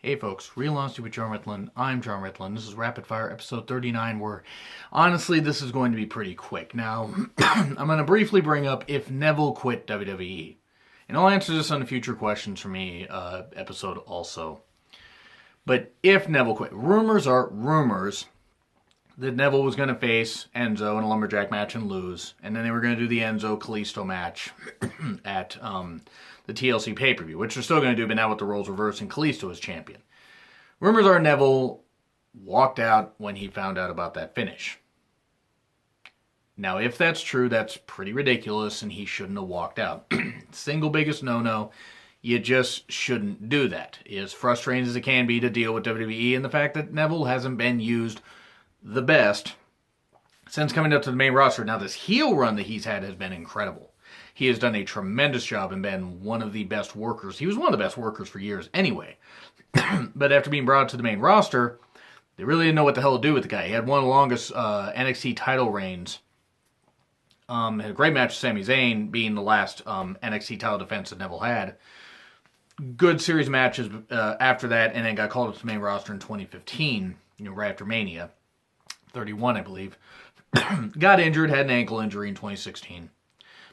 Hey folks, Real Honesty with John Ritlin. I'm John Ritlin. This is Rapid Fire episode 39, where honestly this is going to be pretty quick. Now, I'm going to briefly bring up if Neville quit WWE. And I'll answer this on the future questions for me episode also. But if Neville quit, rumors are rumors that Neville was going to face Enzo in a lumberjack match and lose. And then they were going to do the Enzo-Kalisto match at the TLC pay-per-view, which they're still going to do, but now with the roles reversed and Kalisto as champion. Rumors are Neville walked out when he found out about that finish. Now, if that's true, that's pretty ridiculous, and he shouldn't have walked out. Single biggest no-no, you just shouldn't do that. As frustrating as it can be to deal with WWE and the fact that Neville hasn't been used the best since coming up to the main roster. Now, this heel run that he's had has been incredible. He has done a tremendous job and been one of the best workers. He was one of the best workers for years anyway. But after being brought to the main roster, they really didn't know what the hell to do with the guy. He had one of the longest NXT title reigns. Had a great match with Sami Zayn, being the last NXT title defense that Neville had. Good series of matches after that, and then got called up to the main roster in 2015, right after Mania 31, I believe. Got injured, had an ankle injury in 2016.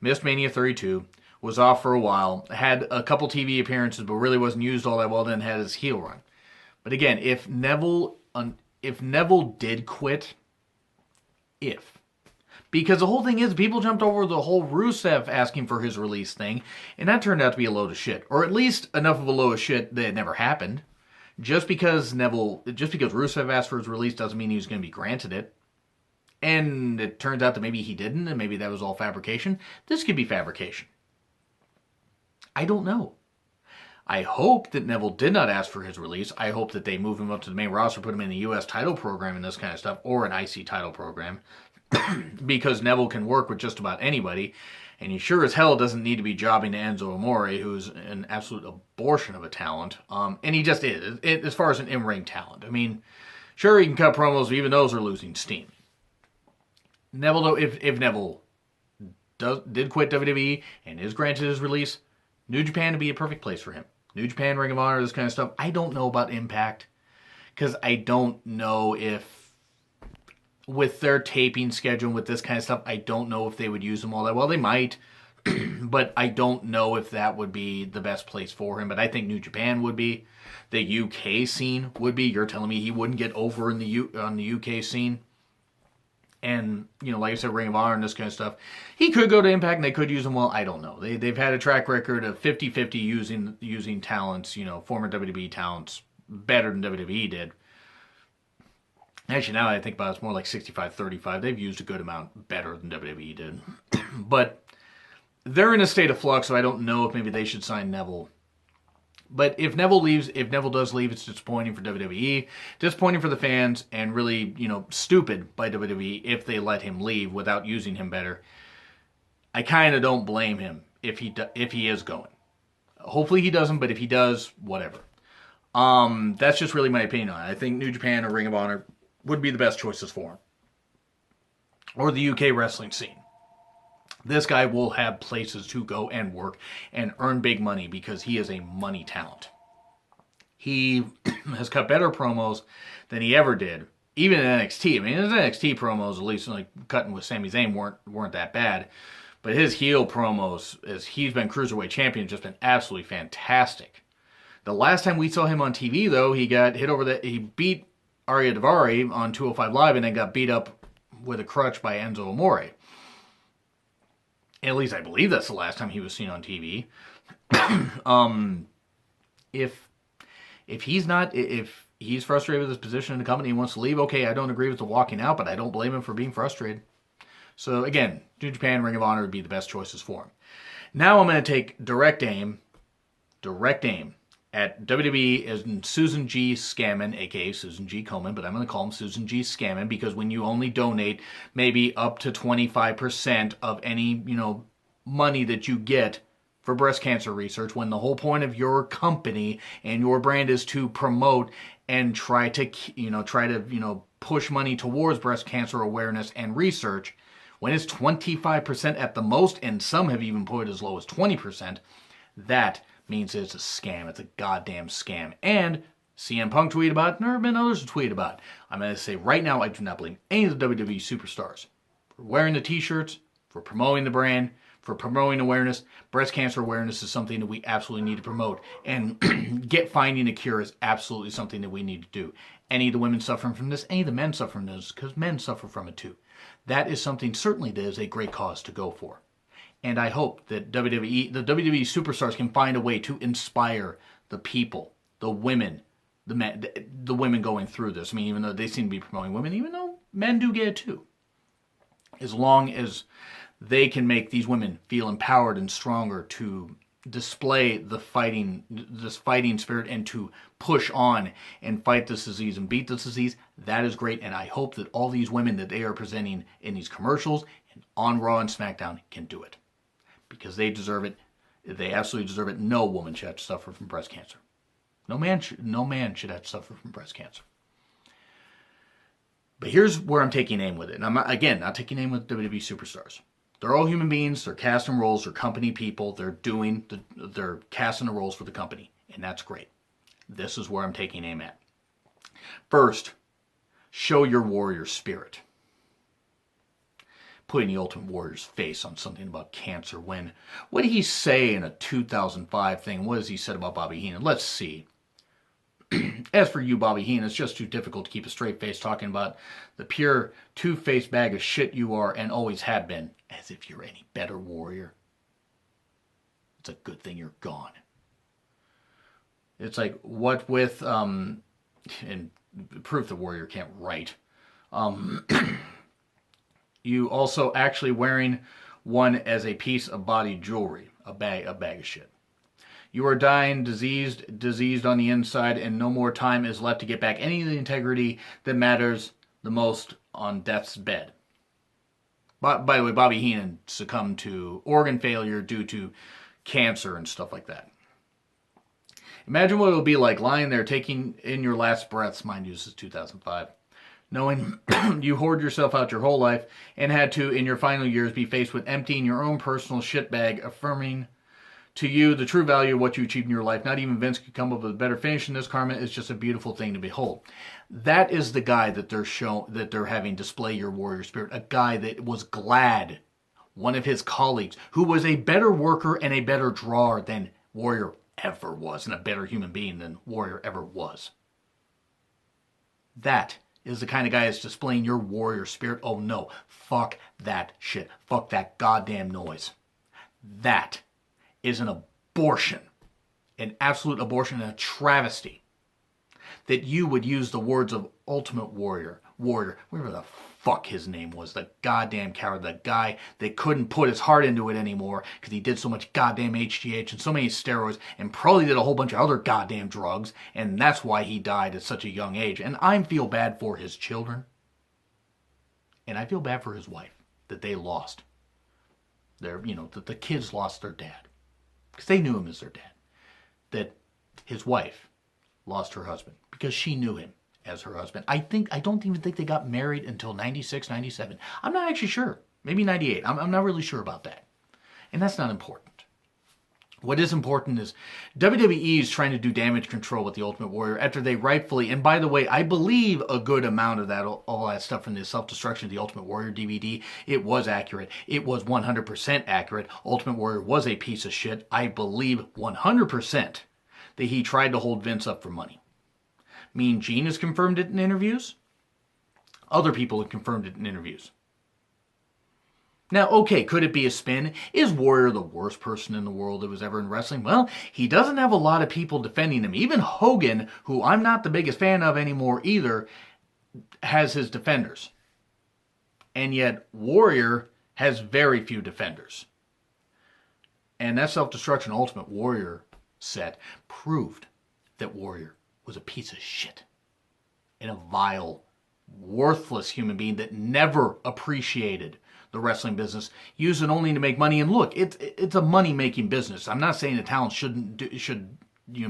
Missed Mania 32, was off for a while, had a couple TV appearances, but really wasn't used all that well, then had his heel run. But again, if Neville did quit, because the whole thing is, people jumped over the whole Rusev asking for his release thing, and that turned out to be a load of shit. Or at least enough of a load of shit that it never happened. Just because Rusev asked for his release doesn't mean he was going to be granted it. And it turns out that maybe he didn't, and maybe that was all fabrication. This could be fabrication. I don't know. I hope that Neville did not ask for his release. I hope that they move him up to the main roster, put him in the U.S. title program and this kind of stuff, or an IC title program, because Neville can work with just about anybody, and he sure as hell doesn't need to be jobbing to Enzo Amore, who's an absolute abortion of a talent, and he just is, as far as an in-ring talent. I mean, sure, he can cut promos, but even those are losing steam. Neville, though, if Neville did quit WWE and is granted his release, New Japan would be a perfect place for him. New Japan, Ring of Honor, this kind of stuff. I don't know about Impact, because I don't know if, with their taping schedule and with this kind of stuff, I don't know if they would use him all that well. They might, but I don't know if that would be the best place for him. But I think New Japan would be. The UK scene would be. You're telling me he wouldn't get over on the UK scene? And, like I said, Ring of Honor and this kind of stuff. He could go to Impact and they could use him well. I don't know. They've had a track record of 50-50 using talents, former WWE talents, better than WWE did. Actually, now I think about it, it's more like 65-35. They've used a good amount better than WWE did. But they're in a state of flux, so I don't know if maybe they should sign Neville. But if Neville does leave, it's disappointing for WWE, disappointing for the fans, and really, stupid by WWE if they let him leave without using him better. I kind of don't blame him if he is going. Hopefully he doesn't, but if he does, whatever. That's just really my opinion on it. I think New Japan or Ring of Honor would be the best choices for him. Or the UK wrestling scene. This guy will have places to go and work and earn big money because he is a money talent. He has cut better promos than he ever did, even in NXT. I mean, his NXT promos, at least like cutting with Sami Zayn, weren't that bad. But his heel promos, as he's been Cruiserweight Champion, just been absolutely fantastic. The last time we saw him on TV, though, he got hit over he beat Arya Daivari on 205 Live and then got beat up with a crutch by Enzo Amore. At least I believe that's the last time he was seen on TV. If he's frustrated with his position in the company and wants to leave, okay, I don't agree with the walking out, but I don't blame him for being frustrated. So again, New Japan, Ring of Honor would be the best choices for him. Now I'm going to take direct aim at WWE as Susan G. Scammon, aka Susan G. Komen, but I'm going to call him Susan G. Scammon because when you only donate maybe up to 25% of any, money that you get for breast cancer research, when the whole point of your company and your brand is to promote and try to push money towards breast cancer awareness and research, when it's 25% at the most, and some have even put it as low as 20%, that means it's a scam. It's a goddamn scam. And CM Punk tweeted about it, and there have been others who tweeted about it. I'm going to say right now, I do not believe any of the WWE superstars for wearing the t-shirts, for promoting the brand, for promoting awareness. Breast cancer awareness is something that we absolutely need to promote. And finding a cure is absolutely something that we need to do. Any of the women suffering from this, any of the men suffering from this, because men suffer from it too. That is something certainly that is a great cause to go for. And I hope that the WWE superstars can find a way to inspire the people, the women, the men, the women going through this. I mean, even though they seem to be promoting women, even though men do get it too. As long as they can make these women feel empowered and stronger to display this fighting spirit and to push on and fight this disease and beat this disease, that is great. And I hope that all these women that they are presenting in these commercials and on Raw and SmackDown can do it. Because they deserve it. They absolutely deserve it. No woman should have to suffer from breast cancer. No man should have to suffer from breast cancer. But here's where I'm taking aim with it. And I'm, again, not taking aim with WWE superstars. They're all human beings. They're casting roles. They're company people. They're casting the roles for the company. And that's great. This is where I'm taking aim at. First, show your warrior spirit. Putting the Ultimate Warrior's face on something about cancer when, what did he say in a 2005 thing? What has he said about Bobby Heenan? Let's see. As for you, Bobby Heenan, it's just too difficult to keep a straight face talking about the pure two-faced bag of shit you are and always have been. As if you're any better, warrior. It's a good thing you're gone. It's like, what with, and proof the warrior can't write. You also actually wearing one as a piece of body jewelry, a bag of shit. You are dying, diseased on the inside, and no more time is left to get back any of the integrity that matters the most on death's bed. By the way, Bobby Heenan succumbed to organ failure due to cancer and stuff like that. Imagine what it would be like lying there taking in your last breaths, mind you, this is 2005, knowing you hoard yourself out your whole life and had to, in your final years, be faced with emptying your own personal shitbag, affirming to you the true value of what you achieved in your life. Not even Vince could come up with a better finish than this, Karma. It's just a beautiful thing to behold. That is the guy that they're having display your warrior spirit. A guy that was glad, one of his colleagues, who was a better worker and a better drawer than Warrior ever was, and a better human being than Warrior ever was. That is the kind of guy that's displaying your warrior spirit. Oh no, fuck that shit. Fuck that goddamn noise. That is an abortion. An absolute abortion and a travesty. That you would use the words of Ultimate Warrior, whatever the fuck his name was, the goddamn coward, the guy that couldn't put his heart into it anymore because he did so much goddamn HGH and so many steroids and probably did a whole bunch of other goddamn drugs, and that's why he died at such a young age. And I feel bad for his children, and I feel bad for his wife that they lost that the kids lost their dad because they knew him as their dad. That his wife lost her husband because she knew him as her husband. I don't even think they got married until 96, 97. I'm not actually sure. Maybe 98. I'm not really sure about that. And that's not important. What is important is WWE is trying to do damage control with the Ultimate Warrior after they rightfully, and by the way, I believe a good amount of that, all that stuff from the Self-Destruction of the Ultimate Warrior DVD, it was accurate. It was 100% accurate. Ultimate Warrior was a piece of shit. I believe 100% that he tried to hold Vince up for money. Mean Gene has confirmed it in interviews. Other people have confirmed it in interviews. Now, okay, could it be a spin? Is Warrior the worst person in the world that was ever in wrestling? Well, he doesn't have a lot of people defending him. Even Hogan, who I'm not the biggest fan of anymore either, has his defenders. And yet, Warrior has very few defenders. And that Self-Destruction Ultimate Warrior set proved that Warrior was a piece of shit and a vile, worthless human being that never appreciated the wrestling business, used it only to make money. And look, it's a money-making business. I'm not saying the talent should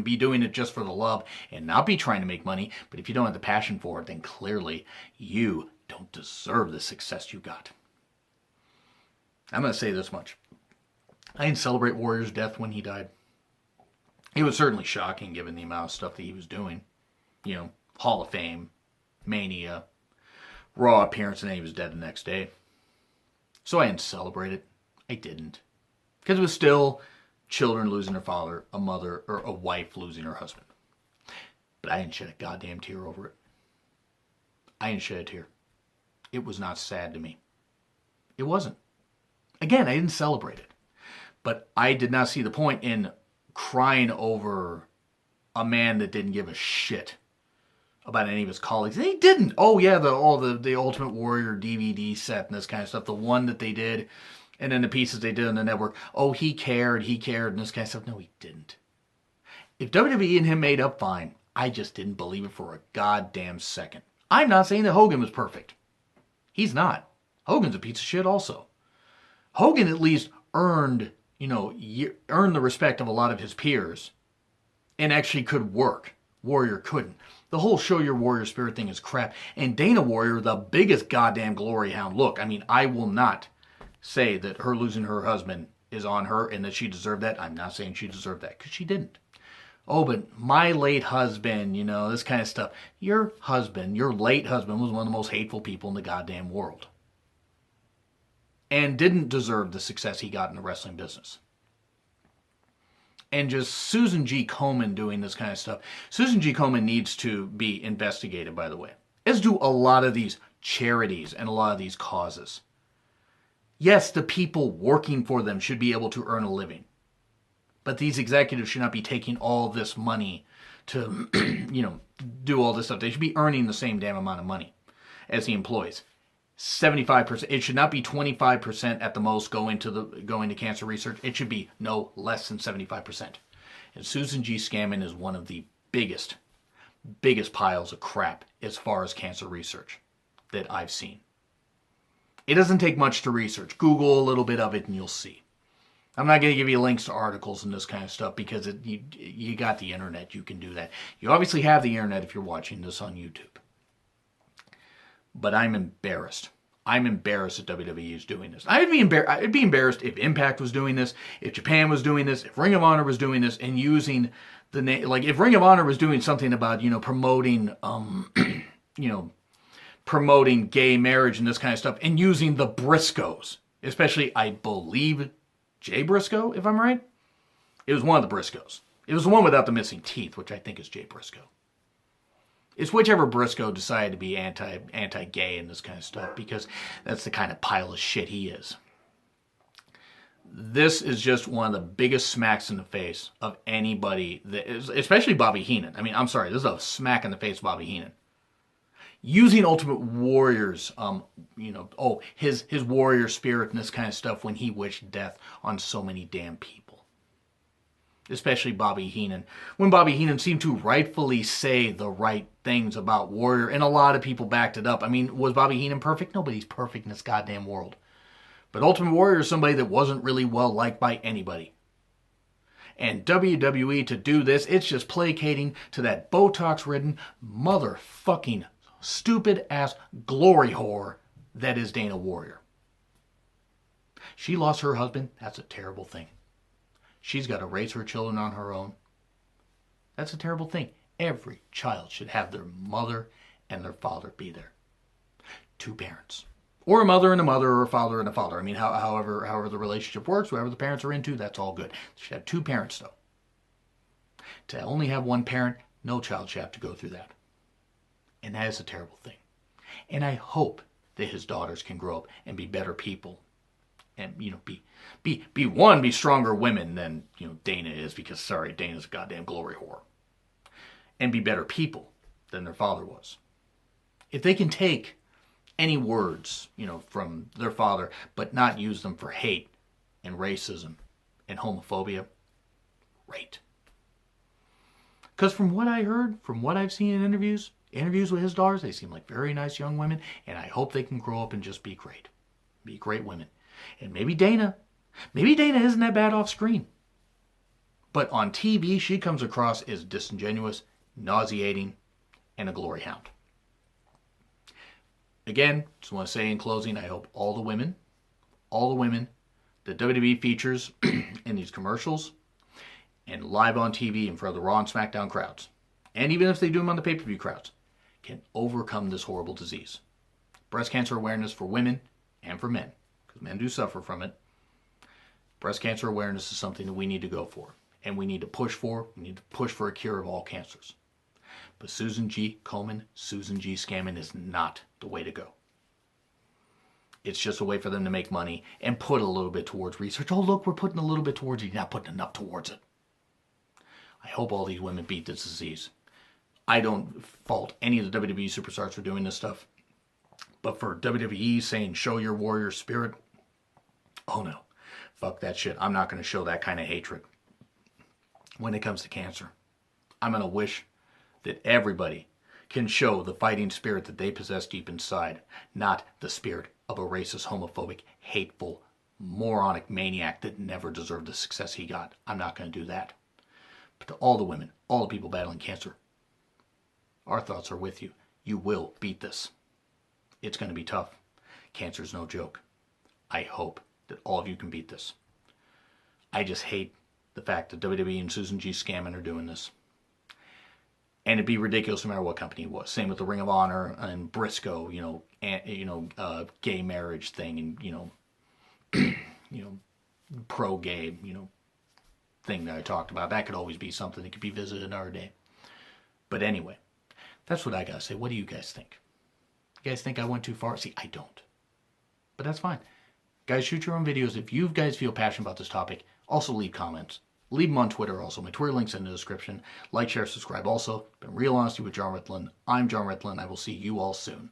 be doing it just for the love and not be trying to make money, but if you don't have the passion for it, then clearly you don't deserve the success you got. I'm going to say this much. I didn't celebrate Warrior's death when he died. It was certainly shocking given the amount of stuff that he was doing. Hall of Fame, Mania, Raw appearance, and then he was dead the next day. So I didn't celebrate it. I didn't. Because it was still children losing their father, a mother, or a wife losing her husband. But I didn't shed a goddamn tear over it. I didn't shed a tear. It was not sad to me. It wasn't. Again, I didn't celebrate it. But I did not see the point in crying over a man that didn't give a shit about any of his colleagues. They didn't. Oh yeah, the Ultimate Warrior DVD set and this kind of stuff. The one that they did, and then the pieces they did on the network. Oh, he cared, and this kind of stuff. No, he didn't. If WWE and him made up, fine. I just didn't believe it for a goddamn second. I'm not saying that Hogan was perfect. He's not. Hogan's a piece of shit also. Hogan at least earned the respect of a lot of his peers and actually could work. Warrior couldn't. The whole show your warrior spirit thing is crap. And Dana Warrior, the biggest goddamn glory hound. Look, I mean, I will not say that her losing her husband is on her and that she deserved that. I'm not saying she deserved that, because she didn't. Oh, but my late husband, this kind of stuff. Your late husband was one of the most hateful people in the goddamn world. And didn't deserve the success he got in the wrestling business. And just Susan G. Komen doing this kind of stuff. Susan G. Komen needs to be investigated, by the way. As do a lot of these charities and a lot of these causes. Yes, the people working for them should be able to earn a living. But these executives should not be taking all this money to, do all this stuff. They should be earning the same damn amount of money as the employees. 75%. It should not be 25% at the most going to cancer research. It should be no less than 75%. And Susan G. Scammon is one of the biggest piles of crap as far as cancer research that I've seen. It doesn't take much to research. Google a little bit of it and you'll see. I'm not going to give you links to articles and this kind of stuff because you got the internet. You can do that. You obviously have the internet if you're watching this on YouTube. But I'm embarrassed. I'm embarrassed that WWE is doing this. I'd be embarrassed if Impact was doing this, if Japan was doing this, if Ring of Honor was doing this, and using the name. Like if Ring of Honor was doing something about promoting promoting gay marriage and this kind of stuff, and using the Briscoes, especially I believe Jay Briscoe, if I'm right. It was one of the Briscoes. It was the one without the missing teeth, which I think is Jay Briscoe. It's whichever Briscoe decided to be anti-gay and this kind of stuff, because that's the kind of pile of shit he is. This is just one of the biggest smacks in the face of anybody, especially Bobby Heenan. I mean, I'm sorry, this is a smack in the face of Bobby Heenan. Using Ultimate Warrior's, his warrior spirit and this kind of stuff when he wished death on so many damn people. Especially Bobby Heenan. When Bobby Heenan seemed to rightfully say the right things about Warrior, and a lot of people backed it up. I mean, was Bobby Heenan perfect? Nobody's perfect in this goddamn world. But Ultimate Warrior is somebody that wasn't really well liked by anybody. And WWE to do this, it's just placating to that Botox-ridden, motherfucking, stupid-ass glory whore that is Dana Warrior. She lost her husband. That's a terrible thing. She's got to raise her children on her own. That's a terrible thing. Every child should have their mother and their father be there. Two parents. Or a mother and a mother, or a father and a father. I mean, however the relationship works, whatever the parents are into, that's all good. They should have two parents, though. To only have one parent, no child should have to go through that. And that is a terrible thing. And I hope that his daughters can grow up and be better people. And, be stronger women than, Dana is, because, sorry, Dana's a goddamn glory whore. And be better people than their father was. If they can take any words, from their father, but not use them for hate and racism and homophobia, great. Because from what I heard, from what I've seen in interviews with his daughters, they seem like very nice young women, and I hope they can grow up and just be great. Be great women. And maybe Dana isn't that bad off screen. But on TV, she comes across as disingenuous, nauseating, and a glory hound. Again, just want to say in closing, I hope all the women that WWE features in these commercials and live on TV in front of the Raw and SmackDown crowds, and even if they do them on the pay-per-view crowds, can overcome this horrible disease. Breast cancer awareness for women and for men, because men do suffer from it. Breast cancer awareness is something that we need to go for, and we need to push for. We need to push for a cure of all cancers. But Susan G. Komen, Susan G. scamming is not the way to go. It's just a way for them to make money and put a little bit towards research. Oh, look, we're putting a little bit towards it. You're not putting enough towards it. I hope all these women beat this disease. I don't fault any of the WWE superstars for doing this stuff. But for WWE saying, show your warrior spirit, oh no. Fuck that shit. I'm not going to show that kind of hatred when it comes to cancer. I'm going to wish that everybody can show the fighting spirit that they possess deep inside, not the spirit of a racist, homophobic, hateful, moronic maniac that never deserved the success he got. I'm not going to do that. But to all the women, all the people battling cancer, our thoughts are with you. You will beat this. It's going to be tough. Cancer's no joke. I hope that all of you can beat this. I just hate the fact that WWE and Susan G. Scamming are doing this. And it'd be ridiculous no matter what company it was. Same with the Ring of Honor and Briscoe, gay marriage thing, and pro-gay, thing that I talked about. That could always be something that could be visited another day. But anyway, that's what I gotta say. What do you guys think? You guys think I went too far? See, I don't. But that's fine. Guys, shoot your own videos. If you guys feel passionate about this topic, also leave comments. Leave them on Twitter also. My Twitter link's in the description. Like, share, subscribe also. Been real honesty with John Ritlin. I'm John Ritlin. I will see you all soon.